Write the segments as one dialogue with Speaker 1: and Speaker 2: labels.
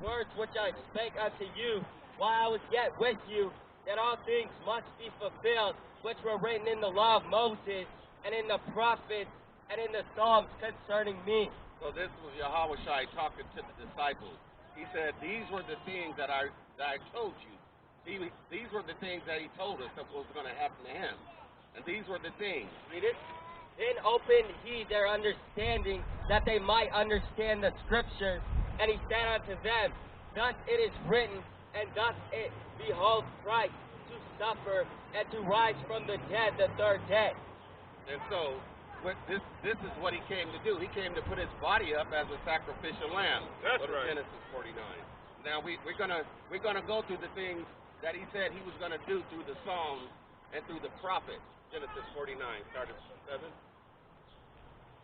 Speaker 1: words which I spake unto you while I was yet with you, that all things must be fulfilled, which were written in the law of Moses, and in the prophets, and in the Psalms concerning me.
Speaker 2: So this was Yahweh Shai talking to the disciples. He said, these were the things that I told you. These were the things that he told us that was going to happen to him. And these were the things.
Speaker 1: Read it. Then opened he their understanding, that they might understand the Scriptures. And he said unto them, thus it is written, and thus it beholds Christ to suffer, and to rise from the dead the third day.
Speaker 2: And so, this is what he came to do. He came to put his body up as a sacrificial lamb.
Speaker 3: That's right.
Speaker 2: Genesis 49. Now we're gonna go through the things that he said he was gonna do through the Psalms and through the prophets. Genesis 49, start at 7.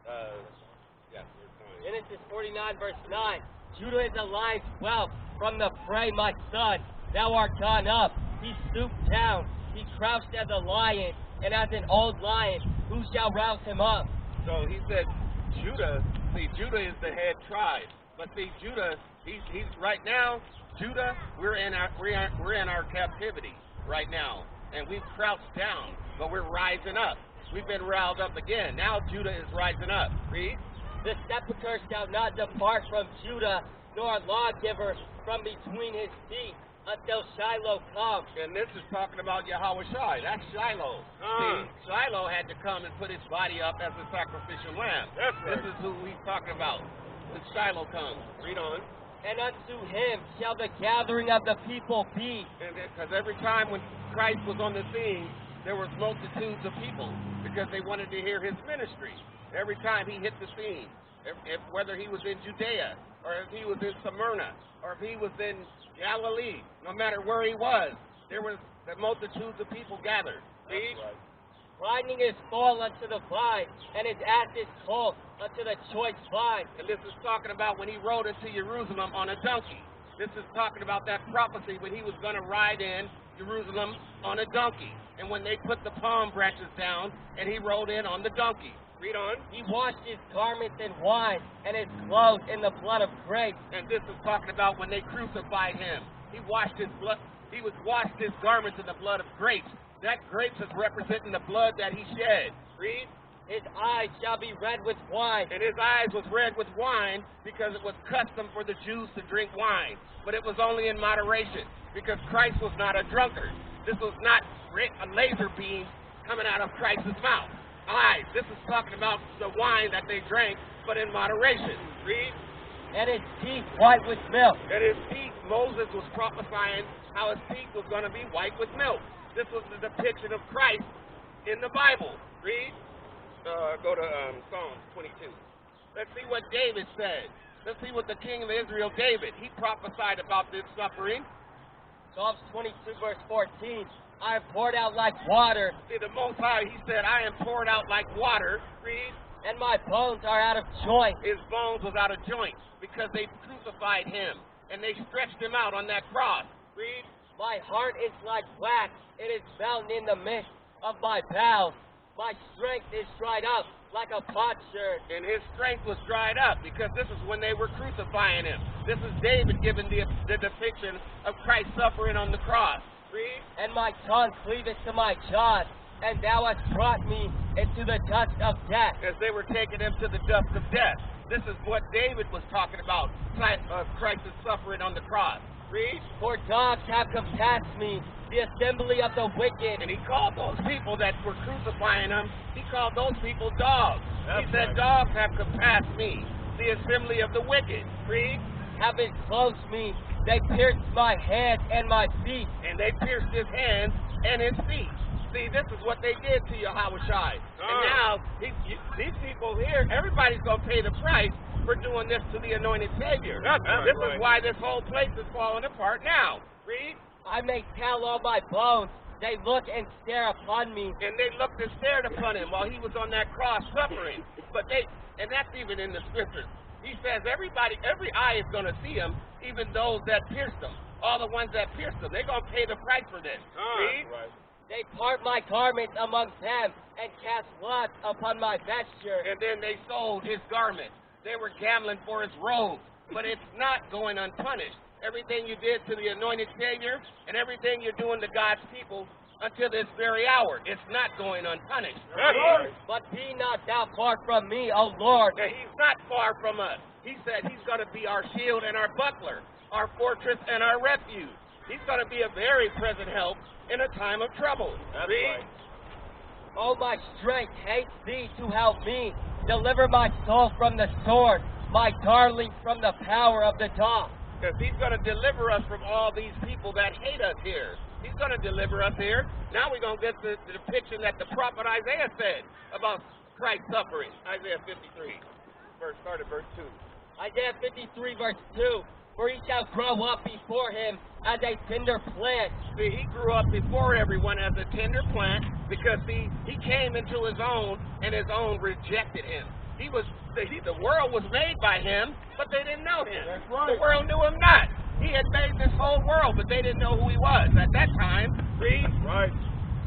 Speaker 2: Verse 9.
Speaker 1: Genesis 49, verse 9. Judah is a lion's whelp from the prey, my son. Thou art gone up. He stooped down. He crouched as a lion, and as an old lion, who shall rouse him up?
Speaker 2: So he said, Judah is the head tribe. But see, Judah, he's right now, Judah, we're in our captivity right now. And we've crouched down, but we're rising up. We've been riled up again. Now Judah is rising up. Read.
Speaker 1: The sepulchre shall not depart from Judah, nor a lawgiver from between his feet, until Shiloh comes.
Speaker 2: And this is talking about Yahweh Shai. That's Shiloh. See, Shiloh had to come and put his body up as a sacrificial lamb.
Speaker 3: That's right.
Speaker 2: This is who he's talking about. When Shiloh comes. Read on.
Speaker 1: And unto him shall the gathering of the people be.
Speaker 2: Because every time when Christ was on the scene, there was multitudes of people because they wanted to hear his ministry. Every time he hit the scene, whether he was in Judea, or if he was in Smyrna, or if he was in Galilee, no matter where he was, there was the multitudes of people gathered. See?
Speaker 3: Right.
Speaker 1: Grinding his fall unto the vine, and his ass is colt unto the choice vine.
Speaker 2: And this is talking about when he rode into Jerusalem on a donkey. This is talking about that prophecy when he was going to ride in Jerusalem on a donkey. And when they put the palm branches down, and he rode in on the donkey. Read on.
Speaker 1: He washed his garments in wine, and his clothes in the blood of grapes.
Speaker 2: And this is talking about when they crucified him. He washed his blood. He was washed his garments in the blood of grapes. That grapes is representing the blood that he shed. Read.
Speaker 1: His eyes shall be red with wine.
Speaker 2: And his eyes was red with wine because it was custom for the Jews to drink wine. But it was only in moderation because Christ was not a drunkard. This was not a laser beam coming out of Christ's mouth. Eyes. This is talking about the wine that they drank, but in moderation. Read.
Speaker 1: And his teeth white with milk.
Speaker 2: And his teeth, Moses was prophesying how his teeth was going to be white with milk. This was the depiction of Christ in the Bible. Read. Go to Psalms 22. Let's see what David said. Let's see what the king of Israel, David, he prophesied about this suffering.
Speaker 1: Psalms 22, verse 14. I have poured out like water.
Speaker 2: See, the Most High, he said, I am poured out like water. Read.
Speaker 1: And my bones are out of joint.
Speaker 2: His bones was out of joint because they crucified him. And they stretched him out on that cross. Read.
Speaker 1: My heart is like wax. It is melted in the midst of my bowels. My strength is dried up like a potsherd.
Speaker 2: And his strength was dried up because this is when they were crucifying him. This is David giving the depiction of Christ suffering on the cross. Read.
Speaker 1: And my tongue cleaveth to my jaws, and thou hast brought me into the dust of death.
Speaker 2: As they were taking him to the dust of death. This is what David was talking about, Christ's suffering on the cross. Read.
Speaker 1: For dogs have compassed me, the assembly of the wicked.
Speaker 2: And he called those people that were crucifying him, he called those people dogs.
Speaker 3: That's
Speaker 2: he said,
Speaker 3: right.
Speaker 2: Dogs have compassed me, the assembly of the wicked. Read.
Speaker 1: Have enclosed me. They pierced my hands and my feet.
Speaker 2: And they pierced his hands and his feet. See, this is what they did to Yahweh Shai. And now, these people here, everybody's going to pay the price for doing this to the anointed Savior. This is why this whole place is falling apart now. Read.
Speaker 1: I may tell all my bones. They look and stare upon me.
Speaker 2: And they looked and stared upon him while he was on that cross suffering. And that's even in the scriptures. He says every eye is going to see him, even those that pierced him. All the ones that pierced him. They're going to pay the price for this. Read.
Speaker 3: Right.
Speaker 1: They part my garments among them and cast lots upon my vesture.
Speaker 2: And then they sold his garment. They were gambling for his robe. but it's not going unpunished. Everything you did to the anointed Savior and everything you're doing to God's people until this very hour, it's not going unpunished.
Speaker 1: But be not thou far from me, O Lord.
Speaker 2: Now, he's not far from us. He said he's going to be our shield and our buckler, our fortress and our refuge. He's going to be a very present help in a time of trouble.
Speaker 1: Right. O my strength, haste thee to help me. Deliver my soul from the sword, my darling from the power of the dog.
Speaker 2: Because he's going to deliver us from all these people that hate us here. He's going to deliver us here. Now we're going to get the depiction that the prophet Isaiah said about Christ's suffering. Isaiah 53, start at verse 2.
Speaker 1: Isaiah 53, verse 2. For he shall grow up before him as a tender plant.
Speaker 2: See, he grew up before everyone as a tender plant because, see, he came into his own and his own rejected him. The world was made by him, but they didn't know him.
Speaker 3: That's right.
Speaker 2: The world knew him not. He had made this whole world, but they didn't know who he was at that time. See?
Speaker 3: Right.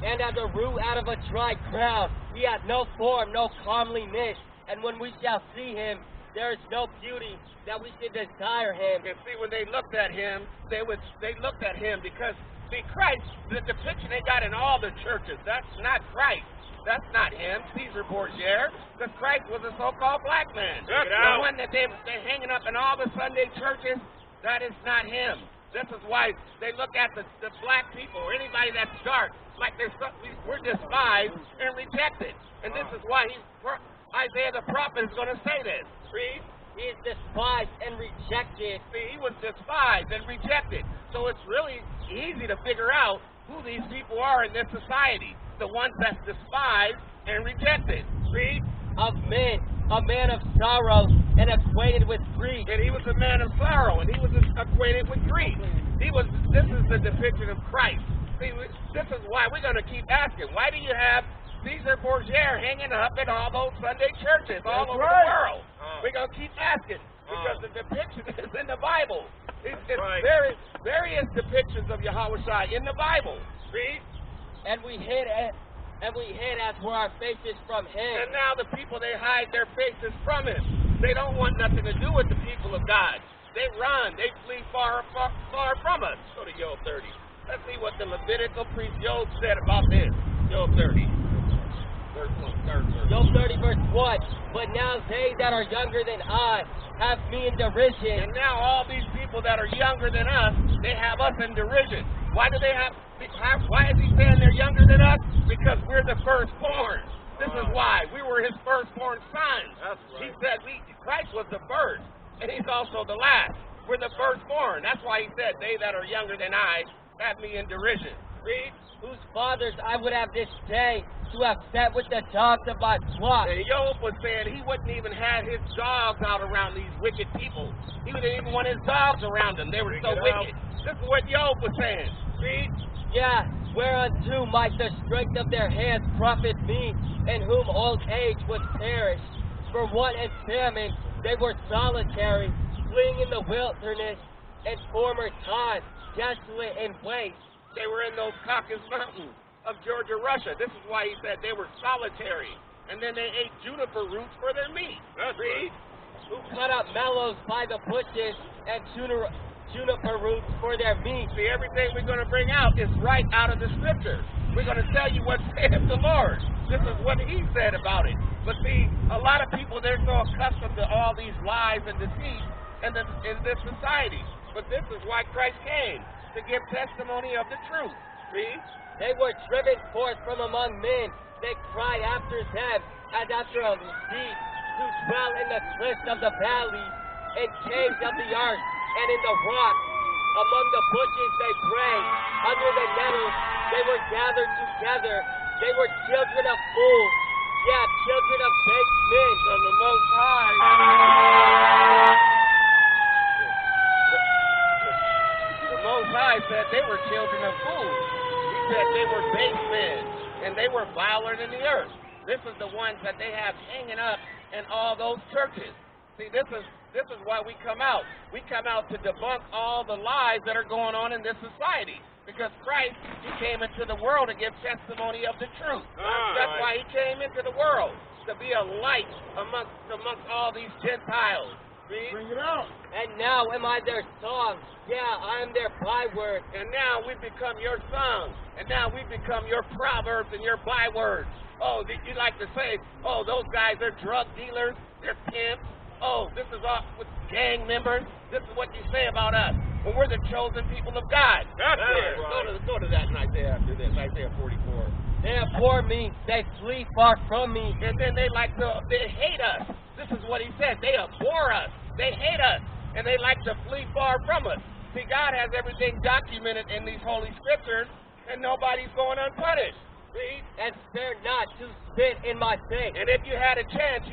Speaker 1: And as a root out of a dry ground, he hath no form, no comeliness. And when we shall see him, there is no beauty that we should desire him.
Speaker 2: And see, when they looked at him, they looked at him because, see, Christ, the depiction they got in all the churches, that's not Christ. That's not him, Caesar Borgia, because Christ was a so-called black man. The one that they're hanging up in all the Sunday churches, that is not him. This is why they look at the black people or anybody that's dark like we're despised and rejected. And this is why Isaiah the prophet is going to say this. Read.
Speaker 1: He is despised and rejected.
Speaker 2: See, he was despised and rejected. So it's really easy to figure out who these people are in this society. The ones that's despised and rejected. Read.
Speaker 1: Of men, a man of sorrow and acquainted with grief.
Speaker 2: And he was a man of sorrow and he was acquainted with grief. This is the depiction of Christ. See, this is why we're going to keep asking. Why do you have Caesar Borgia hanging up in all those Sunday churches all over the world? We're going to keep asking because the depiction is in the Bible. It's various depictions of Yahushua in the Bible. Read.
Speaker 1: And we hid as were our faces from him.
Speaker 2: And now the people, they hide their faces from him. They don't want nothing to do with the people of God. They run. They flee far from us. Go to Job 30. Let's see what the Levitical priest Job said about this. Job 30. Verse 1.
Speaker 1: Job 30, verse 1. But now they that are younger than I have me in derision.
Speaker 2: And now all these people that are younger than us, they have us in derision. Why do they have? Why is he saying they're younger than us? Because we're the firstborn. This is why. We were his firstborn sons.
Speaker 3: That's right.
Speaker 2: He said Christ was the first, and he's also the last. We're the firstborn. That's why he said, they that are younger than I have me in derision. Read.
Speaker 1: Whose fathers I would have this day to have set with the dogs of my flock.
Speaker 2: And Job was saying he wouldn't even have his dogs out around these wicked people. He didn't even want his dogs around them. They were so wicked. This is what Job was saying. Read.
Speaker 1: Yeah, whereunto might the strength of their hands profit me, and whom old age would perish. For want and famine they were solitary, fleeing in the wilderness in former times, desolate and waste.
Speaker 2: They were in those Caucasus Mountains of Georgia, Russia. This is why he said they were solitary. And then they ate juniper roots for their meat. Read.
Speaker 1: Who cut up mallows by the bushes and juniper roots for their meat.
Speaker 2: See, everything we're going to bring out is right out of the scriptures. We're going to tell you what saith the Lord. This is what he said about it. But see, a lot of people, they're so accustomed to all these lies and deceit in this society. But this is why Christ came, to give testimony of the truth. See?
Speaker 1: They were driven forth from among men. They cried after them as after a deep, to dwell in the cliffs of the valleys, in caves of the earth, and in the rocks. Among the bushes they prayed. Under the nettles they were gathered together. They were children of fools. Yeah, children of base men.
Speaker 2: From the Most High. The Most High said they were children of fools. He said they were base men, and they were viler than the earth. This is the ones that they have hanging up in all those churches. See, this is why we come out. We come out to debunk all the lies that are going on in this society. Because Christ, he came into the world to give testimony of the truth. That's why he came into the world, to be a light amongst all these Gentiles Bring it out.
Speaker 1: And now am I their song. Yeah, I am their byword.
Speaker 2: And now we become your song. And now we become your proverbs and your bywords. Oh, you like to say, oh, those guys are drug dealers, they're pimps. Oh, this is all with gang members. This is what you say about us. When we're the chosen people of God.
Speaker 3: That's it.
Speaker 2: Right. Go to that in Isaiah after this, Isaiah 44.
Speaker 1: They abhor me. They flee far from me.
Speaker 2: And then they hate us. This is what he said. They abhor us. They hate us. And they like to flee far from us. See, God has everything documented in these holy scriptures, and nobody's going unpunished. See?
Speaker 1: And spare not to spit in my face.
Speaker 2: And if you had a chance,